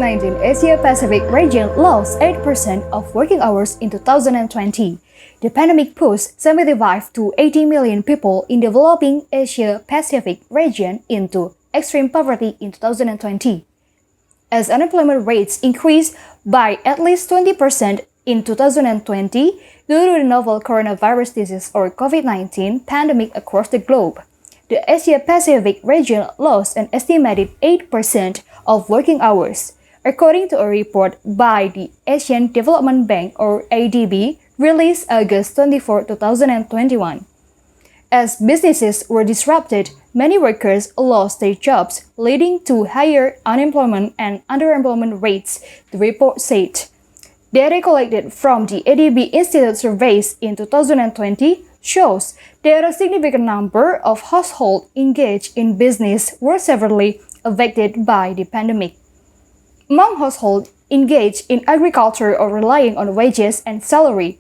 COVID-19, Asia-Pacific region lost 8% of working hours in 2020. The pandemic pushed 75 to 80 million people in developing Asia-Pacific region into extreme poverty in 2020. As unemployment rates increased by at least 20% in 2020 due to the novel coronavirus disease or COVID-19 pandemic across the globe, the Asia-Pacific region lost an estimated 8% of working hours, according to a report by the Asian Development Bank or ADB released August 24, 2021. As businesses were disrupted, many workers lost their jobs, leading to higher unemployment and underemployment rates, the report said. Data collected from the ADB Institute surveys in 2020 shows that a significant number of households engaged in business were severely affected by the pandemic. Among households engaged in agriculture or relying on wages and salary,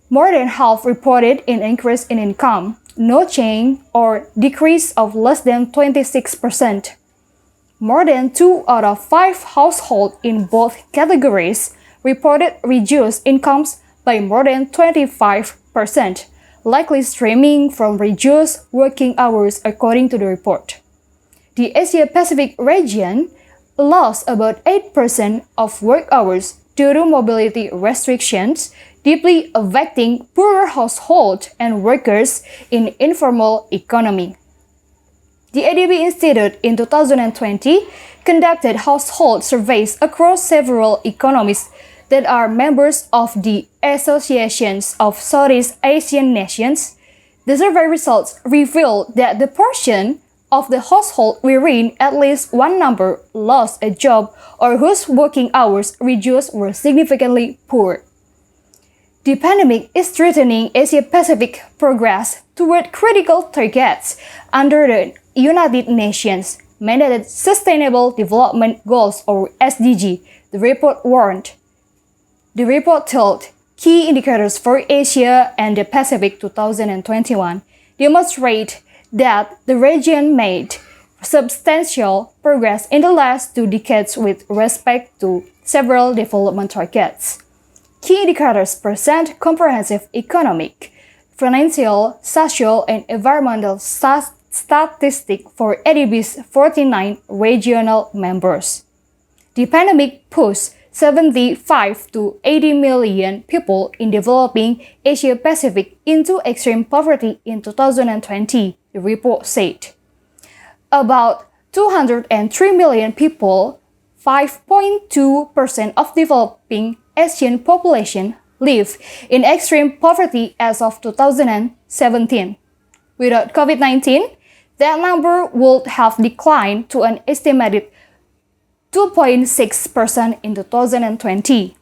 more than half reported an increase in income, no change or decrease of less than 26%. More than 2 out of 5 households in both categories reported reduced incomes by more than 25%, likely stemming from reduced working hours according to the report. The Asia-Pacific region lost about 8% of work hours due to mobility restrictions, deeply affecting poorer households and workers in informal economy. The ADB Institute in 2020 conducted household surveys across several economies that are members of the Associations of Southeast Asian Nations. The survey results revealed that the portion of the household wherein at least one member lost a job or whose working hours reduced were significantly poor. The pandemic is threatening Asia-Pacific progress toward critical targets under the United Nations mandated Sustainable Development Goals or SDG, the report warned. The report told key indicators for Asia and the Pacific 2021 demonstrate that the region made substantial progress in the last 2 decades with respect to several development targets. Key indicators present comprehensive economic, financial, social, and environmental statistics for ADB's 49 regional members. The pandemic pushed 75 to 80 million people in developing Asia-Pacific into extreme poverty in 2020, the report said. About 203 million people, 5.2% of developing Asian population, live in extreme poverty as of 2017. Without COVID-19, that number would have declined to an estimated 2.6% in 2020.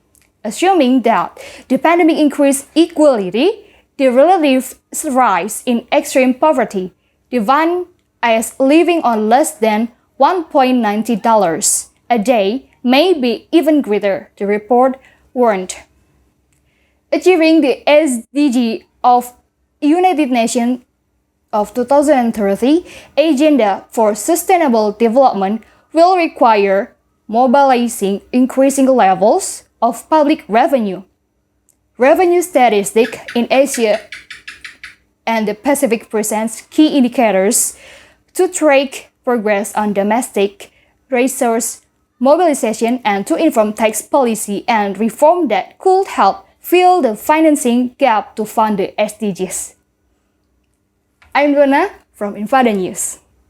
Assuming that the pandemic increased equality, the relative rise in extreme poverty, defined as living on less than $1.90 a day, may be even greater, the report warned. Achieving the SDG of United Nations of 2030 Agenda for Sustainable Development will require mobilizing increasing levels of public revenue. Revenue statistics in Asia and the Pacific presents key indicators to track progress on domestic resource mobilization and to inform tax policy and reform that could help fill the financing gap to fund the SDGs. I'm Donna from Invada News.